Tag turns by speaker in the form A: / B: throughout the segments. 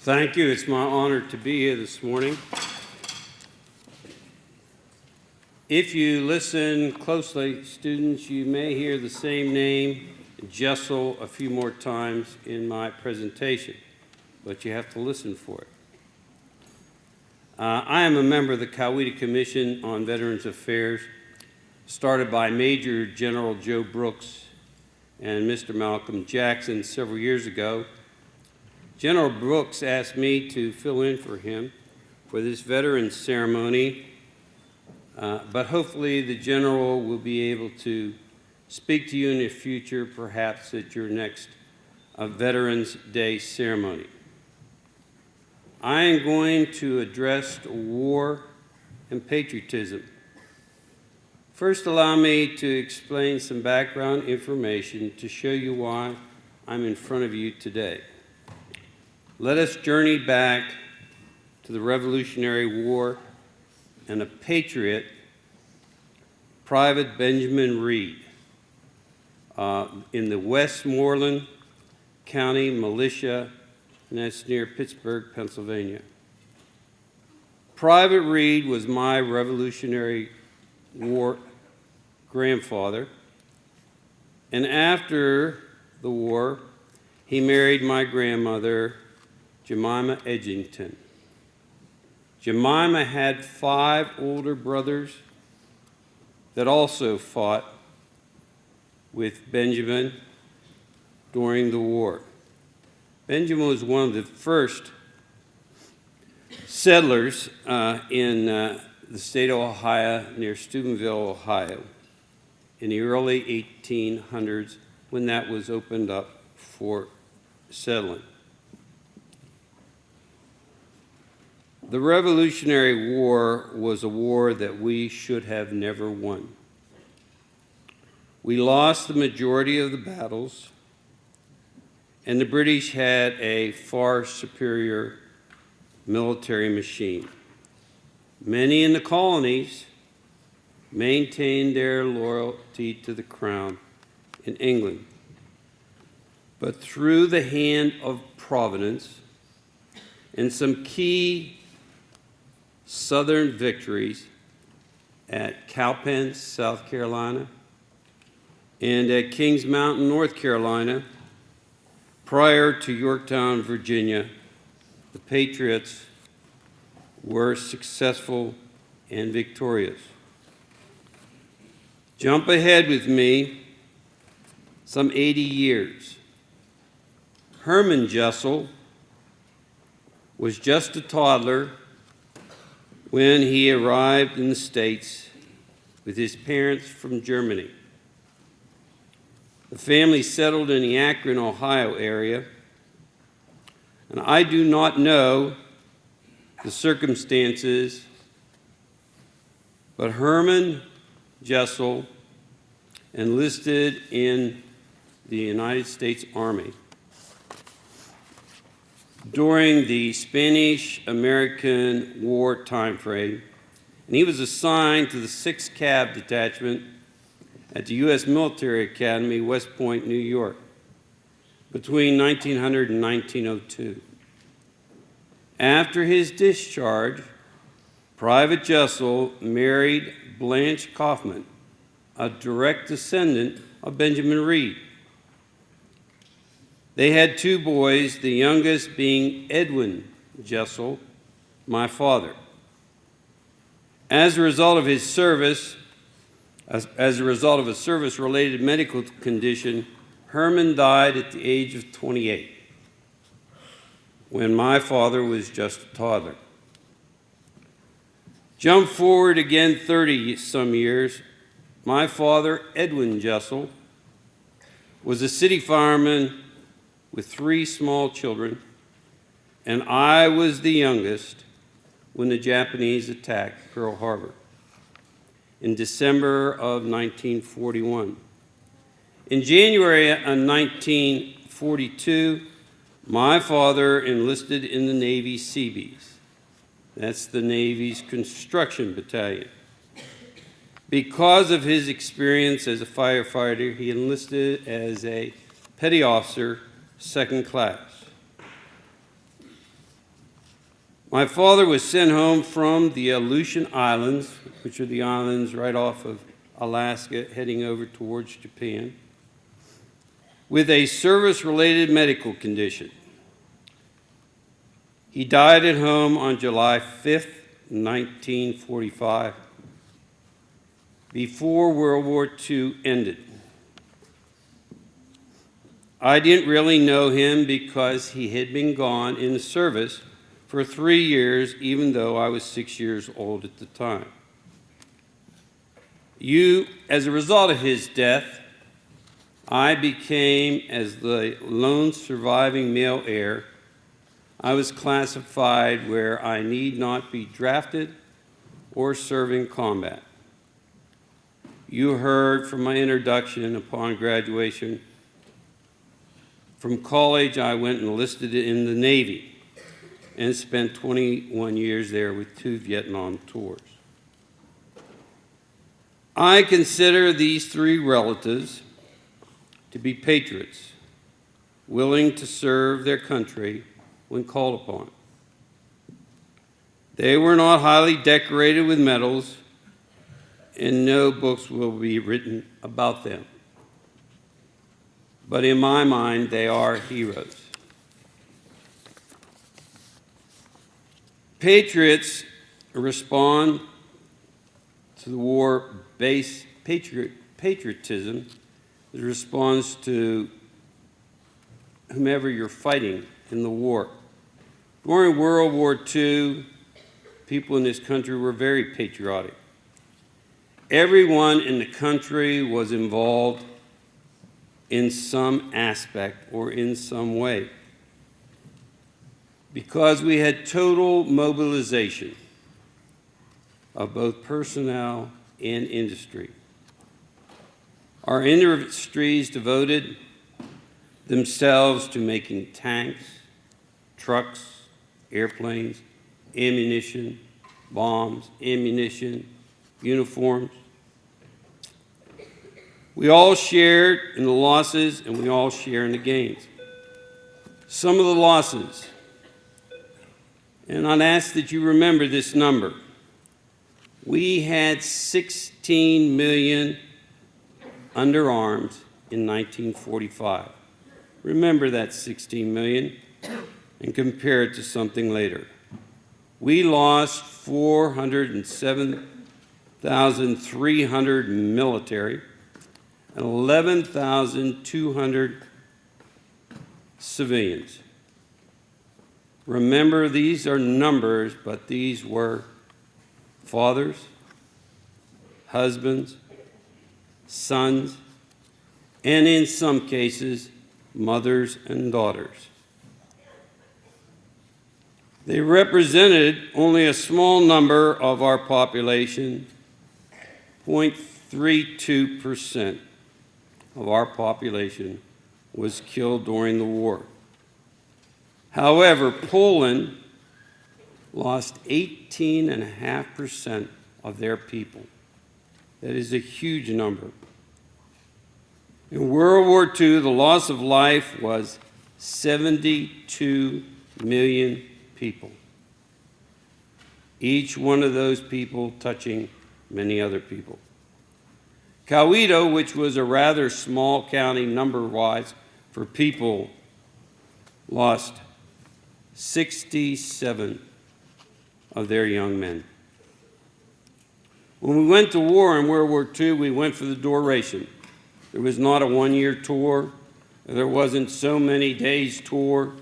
A: Thank you. It's my honor to be here this morning. If you listen closely, students, you may hear the same name, Jessel, a few more times in my presentation, but you have to listen for it. I am a member of the Coweta Commission on Veterans Affairs, started by Major General Joe Brooks and Mr. Malcolm Jackson several years ago. General Brooks asked me to fill in for him for this Veterans Ceremony, but hopefully the General will be able to speak to you in the future, perhaps at your next Veterans Day ceremony. I am going to address war and patriotism. First, allow me to explain some background information to show you why I'm in front of you today. Let us journey back to the Revolutionary War and a patriot, Private Benjamin Reed, in the Westmoreland County Militia, and that's near Pittsburgh, Pennsylvania. Private Reed was my Revolutionary War grandfather, and after the war, he married my grandmother, Jemima Edgington. Jemima had 5 older brothers that also fought with Benjamin during the war. Benjamin was one of the first settlers in the state of Ohio, near Steubenville, Ohio, in the early 1800s when that was opened up for settling. The Revolutionary War was a war that we should have never won. We lost the majority of the battles, and the British had a far superior military machine. Many in the colonies maintained their loyalty to the crown in England. But through the hand of Providence and some key Southern victories at Cowpens, South Carolina, and at Kings Mountain, North Carolina, prior to Yorktown, Virginia, the Patriots were successful and victorious. Jump ahead with me some 80 years. Herman Jessel was just a toddler when he arrived in the States with his parents from Germany. The family settled in the Akron, Ohio area, and I do not know the circumstances, but Herman Jessel enlisted in the United States Army during the Spanish-American War timeframe, and he was assigned to the 6th Cav Detachment at the U.S. Military Academy, West Point, New York, between 1900 and 1902. After his discharge, Private Jessel married Blanche Kaufman, a direct descendant of Benjamin Reed. They had 2 boys, the youngest being Edwin Jessel, my father. As a result of his service, as a result of a service-related medical condition, Herman died at the age of 28, when my father was just a toddler. Jump forward again 30-some years. My father, Edwin Jessel, was a city fireman with 3 small children, and I was the youngest when the Japanese attacked Pearl Harbor in December of 1941. In January of 1942, my father enlisted in the Navy Seabees. That's the Navy's construction battalion. Because of his experience as a firefighter, he enlisted as a petty officer, 2nd class. My father was sent home from the Aleutian Islands, which are the islands right off of Alaska heading over towards Japan, with a service-related medical condition. He died at home on July 5th, 1945, before World War II ended. I didn't really know him because he had been gone in the service for 3 years, even though I was 6 years old at the time. As a result of his death, I became, as the lone surviving male heir, I was classified where I need not be drafted or serve in combat. You heard from my introduction upon graduation from college. I went and enlisted in the Navy and spent 21 years there with 2 Vietnam tours. I consider these 3 relatives to be patriots, willing to serve their country when called upon. They were not highly decorated with medals, and no books will be written about them. But in my mind, they are heroes. Patriots respond to the war-based patriotism. It responds to whomever you're fighting in the war. During World War II, people in this country were very patriotic. Everyone in the country was involved in some aspect or in some way, because we had total mobilization of both personnel and industry. Our industries devoted themselves to making tanks, trucks, airplanes, ammunition, bombs, ammunition, uniforms. We all shared in the losses, and we all share in the gains. Some of the losses, and I'd ask that you remember this number. We had 16 million under arms in 1945. Remember that 16 million and compare it to something later. We lost 407,300 military and 11,200 civilians. Remember, these are numbers, but these were fathers, husbands, sons, and in some cases, mothers and daughters. They represented only a small number of our population. 0.32% of our population was killed during the war. However, Poland lost 18.5% of their people. That is a huge number. In World War II, the loss of life was 72 million people. Each one of those people touching many other people. Coweta, which was a rather small county number-wise for people, lost 67 of their young men. When we went to war in World War II, we went for the duration. There was not a one-year tour. There wasn't so many days tour.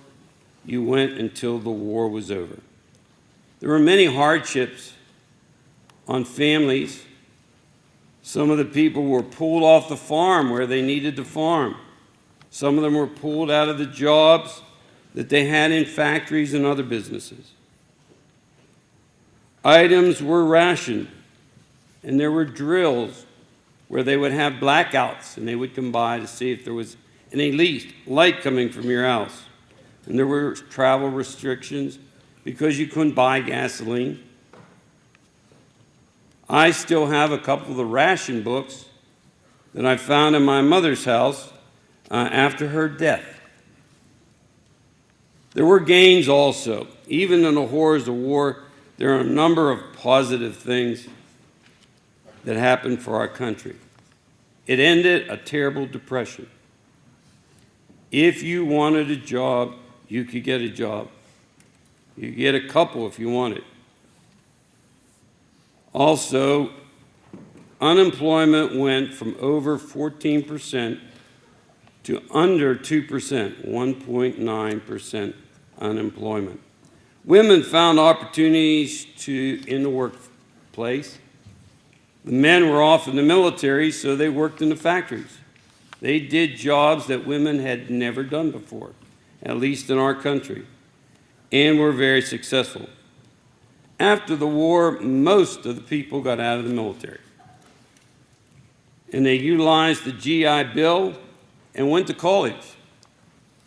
A: You went until the war was over. There were many hardships on families. Some of the people were pulled off the farm where they needed to farm. Some of them were pulled out of the jobs that they had in factories and other businesses. Items were rationed, and there were drills where they would have blackouts, and they would come by to see if there was any light coming from your house. And there were travel restrictions because you couldn't buy gasoline. I still have a couple of the ration books that I found in my mother's house after her death. There were gains also. even in the horrors of war, there are a number of positive things that happened for our country. It ended a terrible depression. If you wanted a job, you could get a job. You could get a couple if you wanted. Also, unemployment went from over 14% to under 2%, 1.9% unemployment. Women found opportunities in the workplace. The men were off in the military, so they worked in the factories. They did jobs that women had never done before, at least in our country, and were very successful. After the war, most of the people got out of the military, and they utilized the GI Bill and went to college.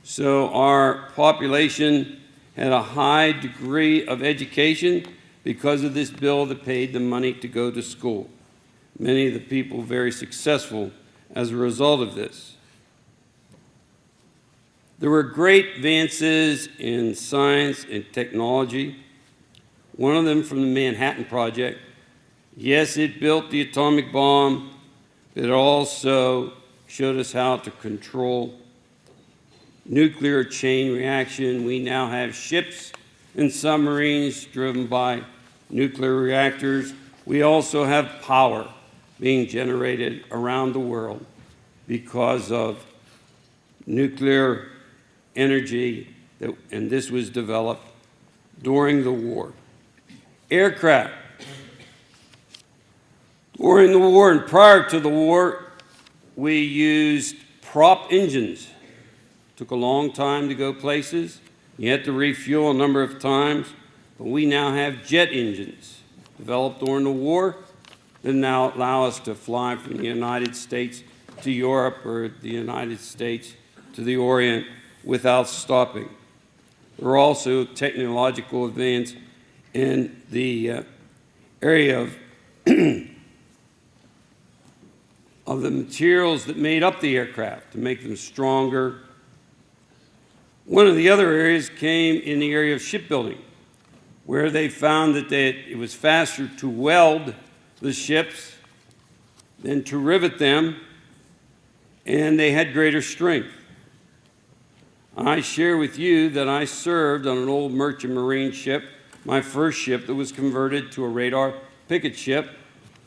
A: So our population had a high degree of education because of this bill that paid the money to go to school. Many of the people very successful as a result of this. There were great advances in science and technology. One of them from the Manhattan Project. Yes, it built the atomic bomb, but it also showed us how to control nuclear chain reaction. We now have ships and submarines driven by nuclear reactors. We also have power being generated around the world because of nuclear energy, and this was developed during the war. Aircraft. During the war and prior to the war, we used prop engines. Took a long time to go places. You had to refuel a number of times, but we now have jet engines developed during the war that now allow us to fly from the United States to Europe or the United States to the Orient without stopping. There are also technological advances in the area of of the materials that made up the aircraft to make them stronger. One of the other areas came in the area of shipbuilding, where they found that it was faster to weld the ships than to rivet them, and they had greater strength. I share with you that I served on an old merchant marine ship, my first ship that was converted to a radar picket ship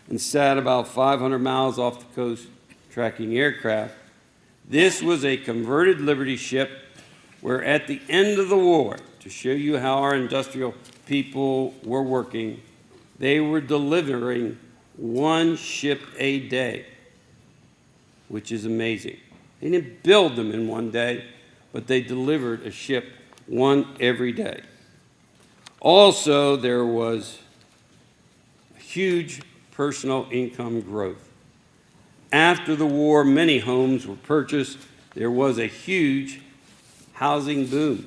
A: and sat about 500 miles off the coast tracking aircraft. This was a converted Liberty ship where at the end of the war, to show you how our industrial people were working, they were delivering one ship a day, which is amazing. They didn't build them in one day, but they delivered a ship one every day. Also, there was huge personal income growth. After the war, many homes were purchased. There was a huge housing boom.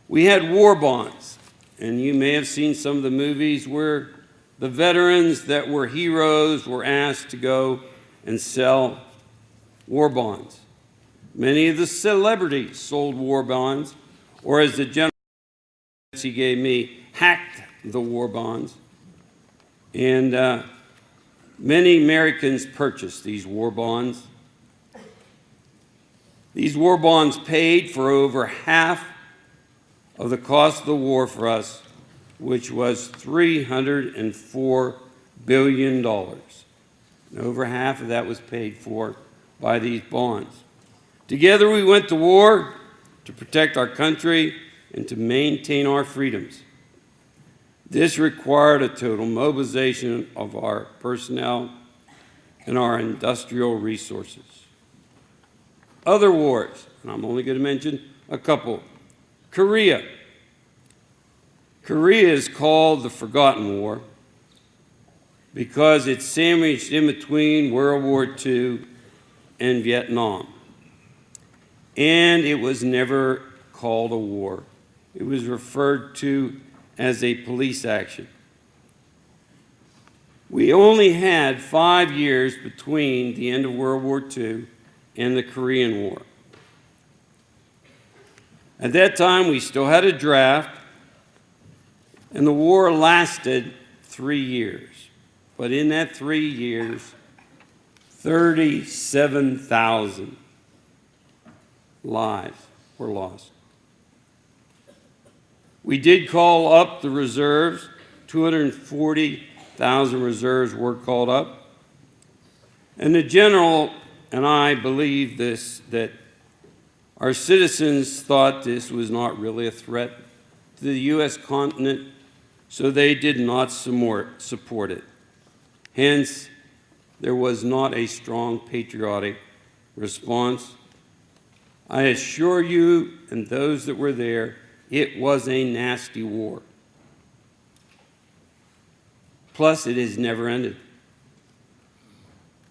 A: We had war bonds, and you may have seen some of the movies where the veterans that were heroes were asked to go and sell war bonds. Many of the celebrities sold war bonds, or as the general he gave me, hacked the war bonds. And many Americans purchased these war bonds. These war bonds paid for over half of the cost of the war for us, which was $304 billion. And over half of that was paid for by these bonds. Together we went to war to protect our country and to maintain our freedoms. This required a total mobilization of our personnel and our industrial resources. Other wars, and I'm only going to mention a couple. Korea. Korea is called the Forgotten War because it's sandwiched in between World War II and Vietnam. And it was never called a war. It was referred to as a police action. We only had 5 years between the end of World War II and the Korean War. At that time, we still had a draft, and the war lasted 3 years. But in that 3 years, 37,000 lives were lost. We did call up the reserves. 240,000 reserves were called up. And the general and I believe this, that our citizens thought this was not really a threat to the U.S. continent, so they did not support it. Hence, there was not a strong patriotic response. I assure you and those that were there, it was a nasty war. Plus, it has never ended.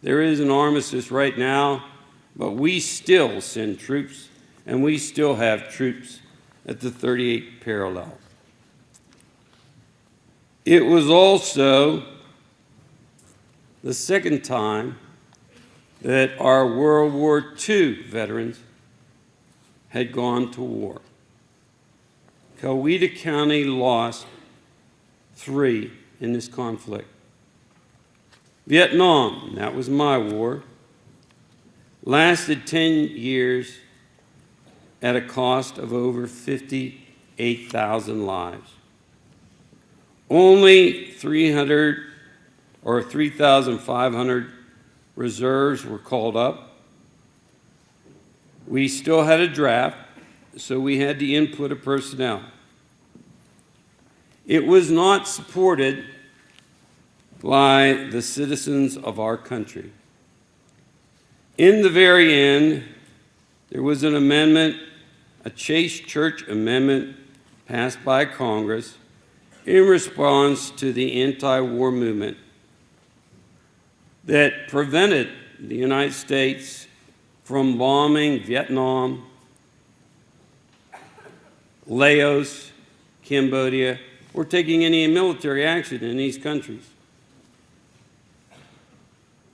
A: There is an armistice right now, but we still send troops, and we still have troops at the 38th parallel. It was also the second time that our World War II veterans had gone to war. Coweta County lost 3 in this conflict. Vietnam, that was my war, lasted 10 years at a cost of over 58,000 lives. Only 300 or 3,500 reserves were called up. We still had a draft, so we had the input of personnel. It was not supported by the citizens of our country. In the very end, there was an amendment, a Chase Church amendment passed by Congress in response to the anti-war movement that prevented the United States from bombing Vietnam, Laos, Cambodia, or taking any military action in these countries.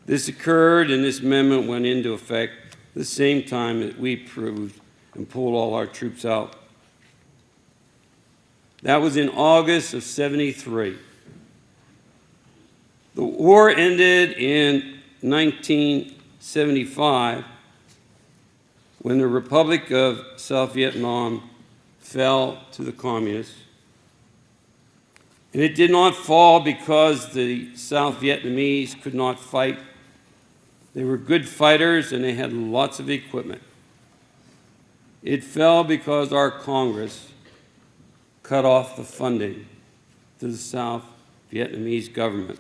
A: This occurred and this amendment went into effect the same time that we proved and pulled all our troops out. That was in August of '73. The war ended in 1975 when the Republic of South Vietnam fell to the communists. And it did not fall because the South Vietnamese could not fight. They were good fighters and they had lots of equipment. It fell because our Congress cut off the funding to the South Vietnamese government.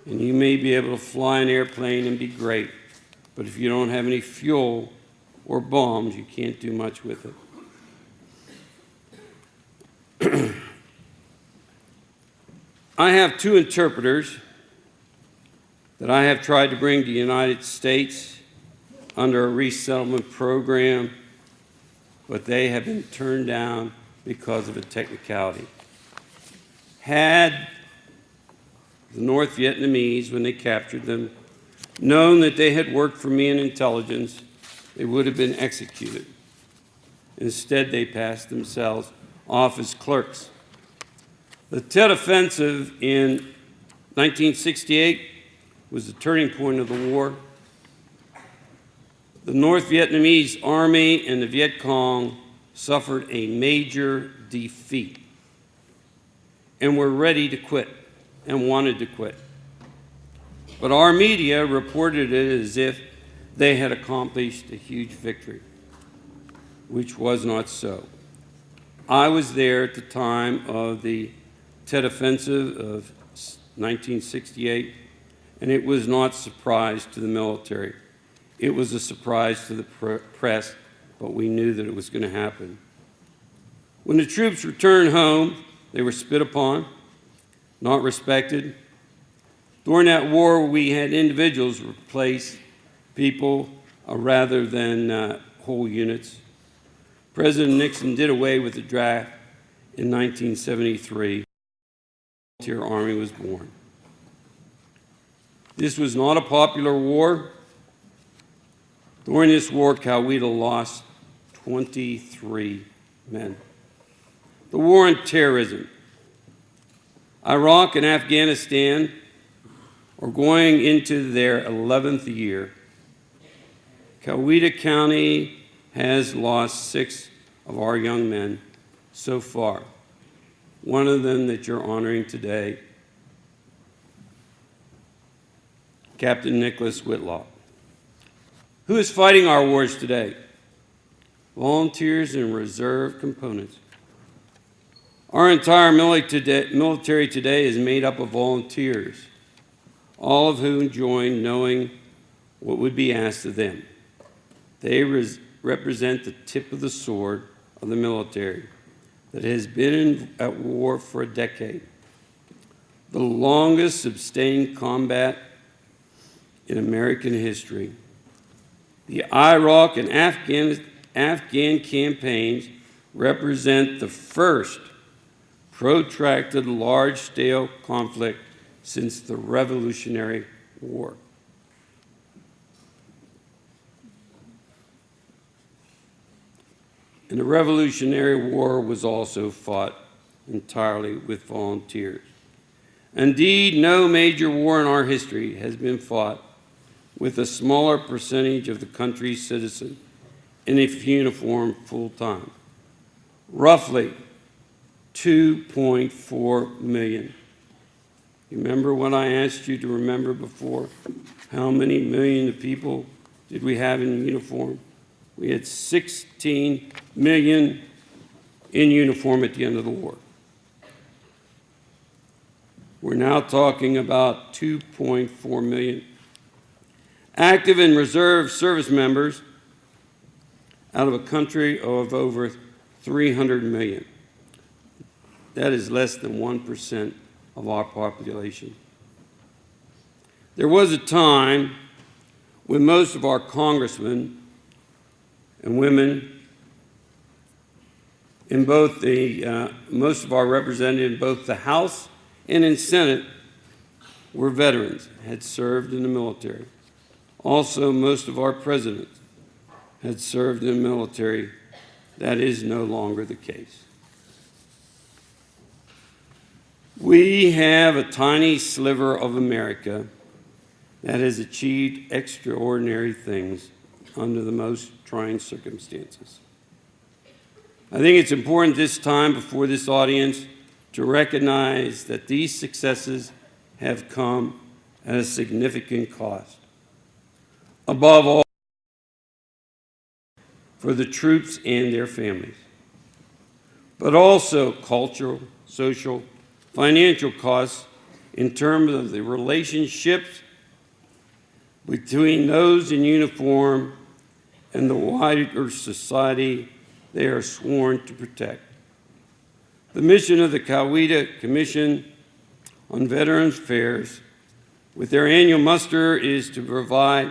A: And you may be able to fly an airplane and be great, but if you don't have any fuel or bombs, you can't do much with it. I have 2 interpreters that I have tried to bring to the United States under a resettlement program, but they have been turned down because of a technicality. Had the North Vietnamese, when they captured them, known that they had worked for me in intelligence, they would have been executed. Instead, they passed themselves off as clerks. The Tet Offensive in 1968 was the turning point of the war. The North Vietnamese Army and the Viet Cong suffered a major defeat and were ready to quit and wanted to quit. But our media reported it as if they had accomplished a huge victory, which was not so. I was there at the time of the Tet Offensive of 1968, and it was not a surprise to the military. It was a surprise to the press, but we knew that it was going to happen. When the troops returned home, they were spit upon, not respected. During that war, we had individuals replace people rather than whole units. President Nixon did away with the draft in 1973. The volunteer army was born. This was not a popular war. During this war, Coweta lost 23 men. The war on terrorism. Iraq and Afghanistan are going into their 11th year. Coweta County has lost 6 of our young men so far. One of them that you're honoring today, Captain Nicholas Whitlock. Who is fighting our wars today? Volunteers and reserve components. Our entire military today is made up of volunteers, all of whom join knowing what would be asked of them. They represent the tip of the sword of the military that has been at war for a decade, the longest sustained combat in American history. The Iraq and Afghan campaigns represent the first protracted large-scale conflict since the Revolutionary War. And the Revolutionary War was also fought entirely with volunteers. Indeed, no major war in our history has been fought with a smaller percentage of the country's citizens in a uniform full-time. Roughly 2.4 million. Remember what I asked you to remember before? How many million of people did we have in uniform? We had 16 million in uniform at the end of the war. We're now talking about 2.4 million. Active and reserve service members out of a country of over 300 million. That is less than 1% of our population. There was a time when most of our congressmen and women in both most of our representatives in both the House and in Senate were veterans, had served in the military. Also, most of our presidents had served in the military. That is no longer the case. We have a tiny sliver of America that has achieved extraordinary things under the most trying circumstances. I think it's important this time before this audience to recognize that these successes have come at a significant cost. Above all, for the troops and their families, but also cultural, social, financial costs in terms of the relationships between those in uniform and the wider society they are sworn to protect. The mission of the Coweta Commission on Veterans Affairs, with their annual muster, is to provide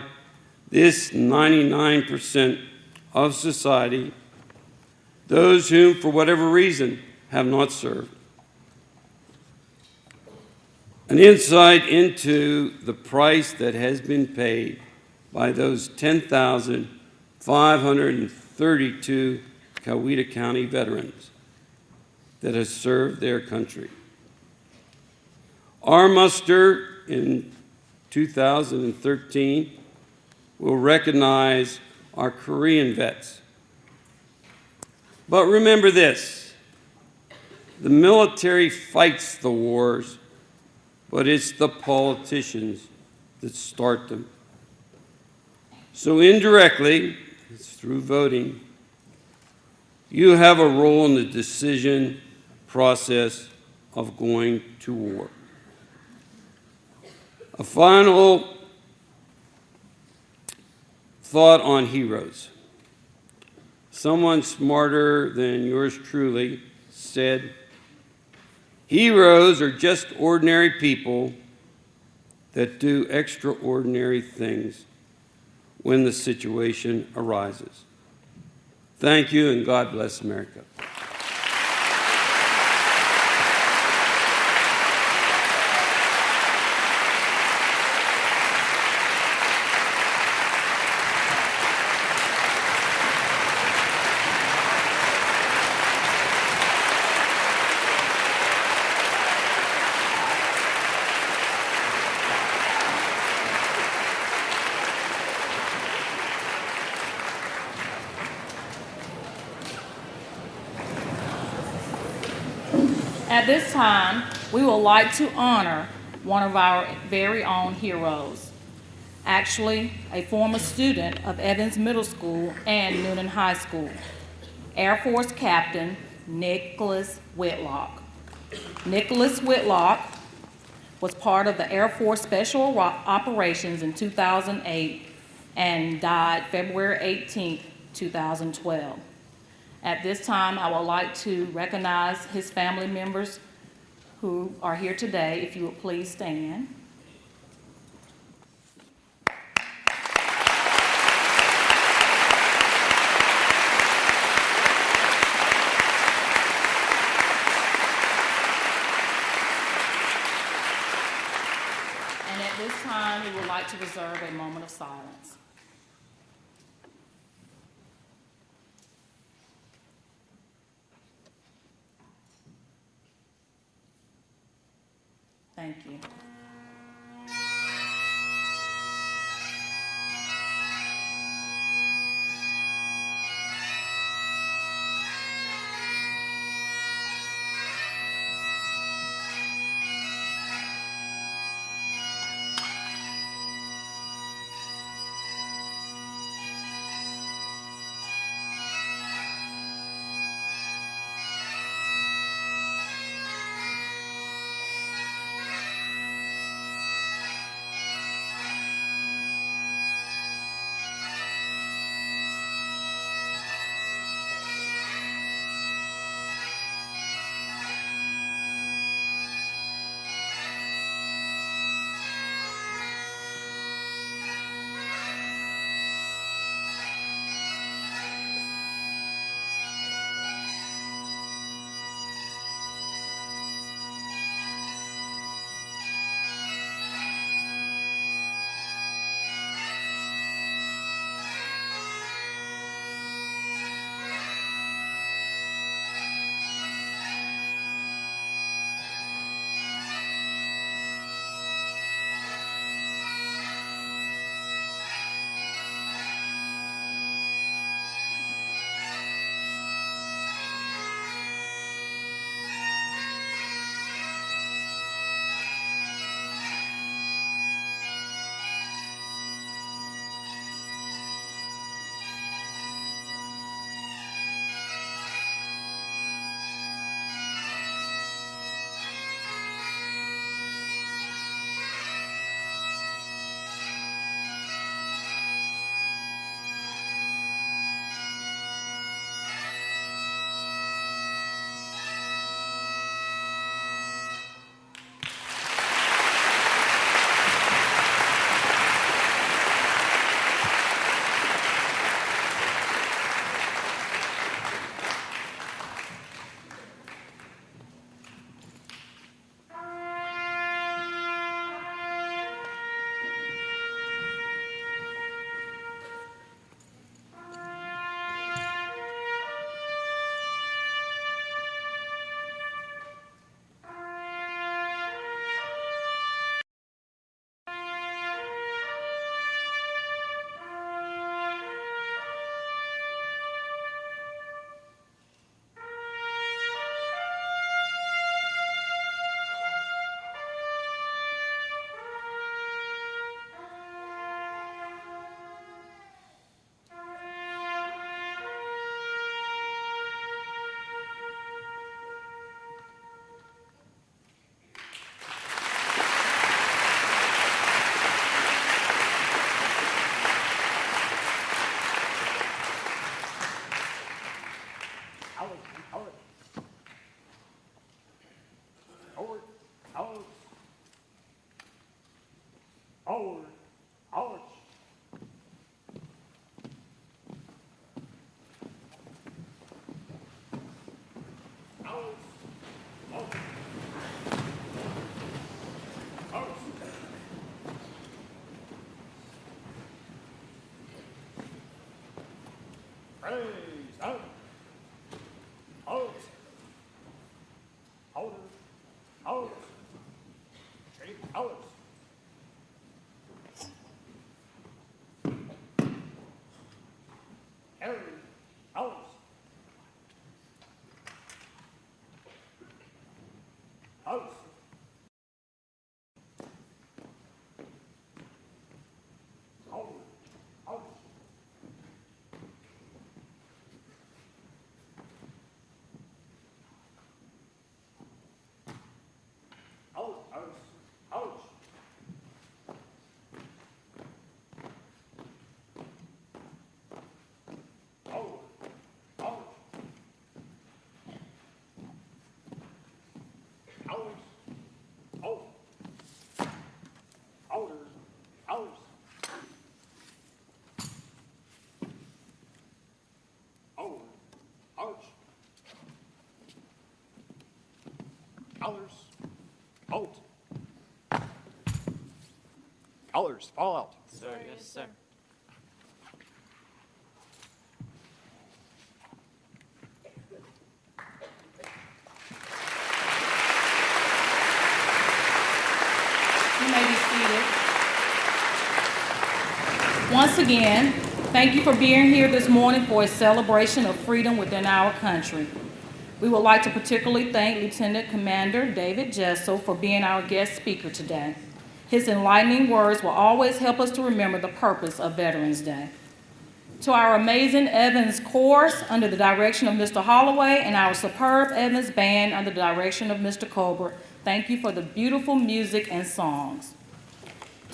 A: this 99% of society, those whom, for whatever reason, have not served, an insight into the price that has been paid by those 10,532 Coweta County veterans that have served their country. Our muster in 2013 will recognize our Korean vets. But remember this, the military fights the wars, but it's the politicians that start them. So indirectly, it's through voting, you have a role in the decision process of going to war. A final thought on heroes. Someone smarter than yours truly said, heroes are just ordinary people that do extraordinary things when the situation arises. Thank you, and God bless America.
B: At this time, we would like to honor one of our very own heroes. Actually, a former student of Evans Middle School and Noonan High School, Air Force Captain Nicholas Whitlock. Nicholas Whitlock was part of the Air Force Special Operations in 2008 and died February 18, 2012. At this time, I would like to recognize his family members who are here today. If you would please stand. And at this time, we would like to reserve a moment of silence. Thank you.
C: Colors. Colors. Halt. Colors, fall out.
D: Sir, yes, sir.
B: You may be seated. Once again, thank you for being here this morning for a celebration of freedom within our country. We would like to particularly thank Lieutenant Commander David Jessel for being our guest speaker today. His enlightening words will always help us to remember the purpose of Veterans Day. To our amazing Evans Chorus under the direction of Mr. Holloway and our superb Evans Band under the direction of Mr. Colbert, thank you for the beautiful music and songs.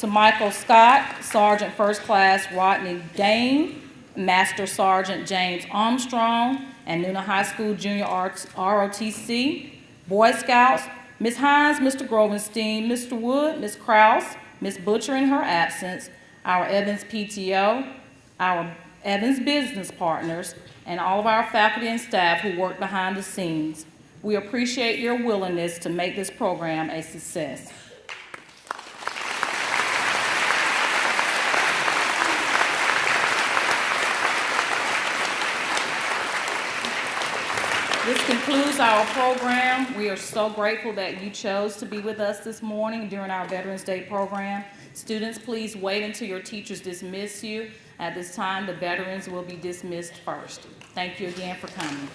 B: To Michael Scott, Sergeant First Class Rodney Dane, Master Sergeant James Armstrong, and Newnan High School Junior ROTC, Boy Scouts, Ms. Hines, Mr. Grovenstein, Mr. Wood, Ms. Kraus, Ms. Butcher in her absence, our Evans PTO, our Evans business partners, and all of our faculty and staff who work behind the scenes. We appreciate your willingness to make this program a success. This concludes our program. We are so grateful that you chose to be with us this morning during our Veterans Day program. Students, please wait until your teachers dismiss you. At this time, the veterans will be dismissed first. Thank you again for coming.